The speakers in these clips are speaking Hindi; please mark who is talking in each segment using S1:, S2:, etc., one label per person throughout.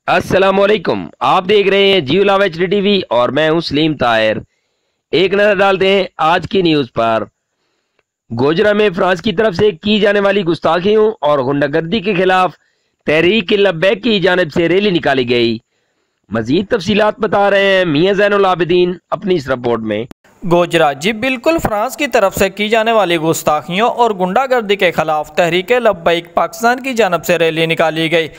S1: अस्सलामुअलैकुम। आप देख रहे हैं जियो लाव HD TV और मैं हूं सलीम ताहिर। एक नजर डालते हैं आज की न्यूज पर। गोजरा में फ्रांस की तरफ से की जाने वाली गुस्ताखियों और गुंडागर्दी के खिलाफ तहरीक लब्बैक की जानिब से रैली निकाली गई। मजीद तफसीलात बता रहे हैं मियां ज़ैनुल आबिदीन अपनी इस रिपोर्ट में।
S2: गोजरा जी बिल्कुल फ्रांस की तरफ से की जाने वाली गुस्ताखियों और गुंडागर्दी के खिलाफ तहरीक लब्बैक पाकिस्तान की जानब से रैली निकाली गई,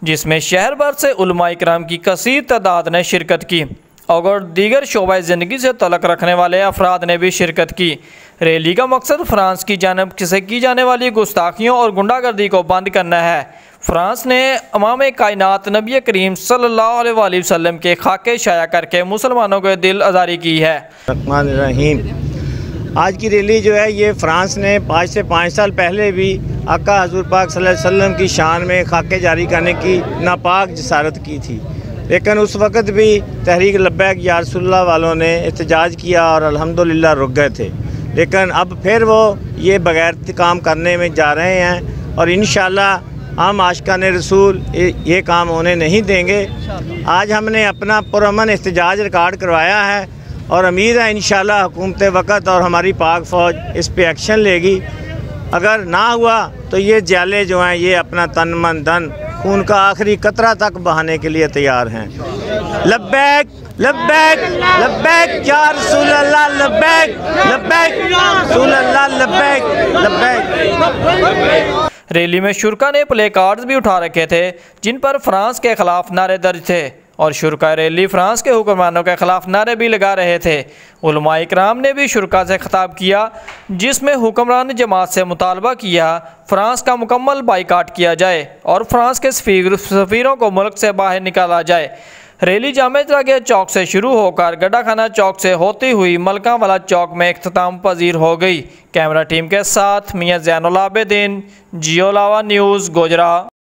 S2: जिसमें शहर भर से उलमा इकराम की कसीर तादाद ने शिरकत की और दीगर शोबा ज़िंदगी से तलक रखने वाले अफराद ने भी शिरकत की। रैली का मकसद फ्रांस की जानब से की जाने वाली गुस्ताखियों और गुंडागर्दी को बंद करना है। फ्रांस ने अमाम कायनात नबी करीम सल्लल्लाहु अलैहि वसल्लम के खाके शाया करके मुसलमानों को दिल आज़ारी की है।
S3: आज की रैली जो है ये फ्रांस ने 5 से 5 साल पहले भी आका हजूर पाक सल्लल्लाहु अलैहि वसल्लम की शान में खाके जारी करने की नापाक जसारत की थी, लेकिन उस वक़्त भी तहरीक लब्बैक या रसूलुल्लाह वालों ने एहतजाज किया और अल्हम्दुलिल्लाह रुक गए थे। लेकिन अब फिर वो ये बग़ैरती काम करने में जा रहे हैं और इंशाअल्लाह हम आशिकान रसूल ये काम होने नहीं देंगे। आज हमने अपना पुरअमन एहतजाज रिकॉर्ड करवाया है और उम्मीद है इंशाअल्लाह हुकूमत वक़्त और हमारी पाक फ़ौज इस पे एक्शन लेगी। अगर ना हुआ तो ये जाले जो हैं ये अपना तन मन धन खून का आखिरी कतरा तक बहाने के लिए तैयार हैं। लब्बैक लब्बैक लब्बैक या रसूल अल्लाह, लब्बैक लब्बैक रसूल अल्लाह, लब्बैक लब्बैक।
S2: रैली में शुरका ने प्ले कार्ड्स भी उठा रखे थे जिन पर फ्रांस के खिलाफ नारे दर्ज थे और शुरका रैली फ्रांस के हुक्मरानों के खिलाफ नारे भी लगा रहे थे। उलमा इकराम ने भी शुरका से खिताब किया, जिसमें हुक्मरान जमात से मुतालबा किया फ्रांस का मुकम्मल बाइकाट किया जाए और फ्रांस के सफ़ीरों को मुल्क से बाहर निकाला जाए। रैली जामे जागे चौक से शुरू होकर गड्ढा खाना चौक से होती हुई मलका वाला चौक में इख्तिताम पजीर हो गई। कैमरा टीम के साथ मियां ज़ैनुल आबिदीन, जियो लावा न्यूज़, गोजरा।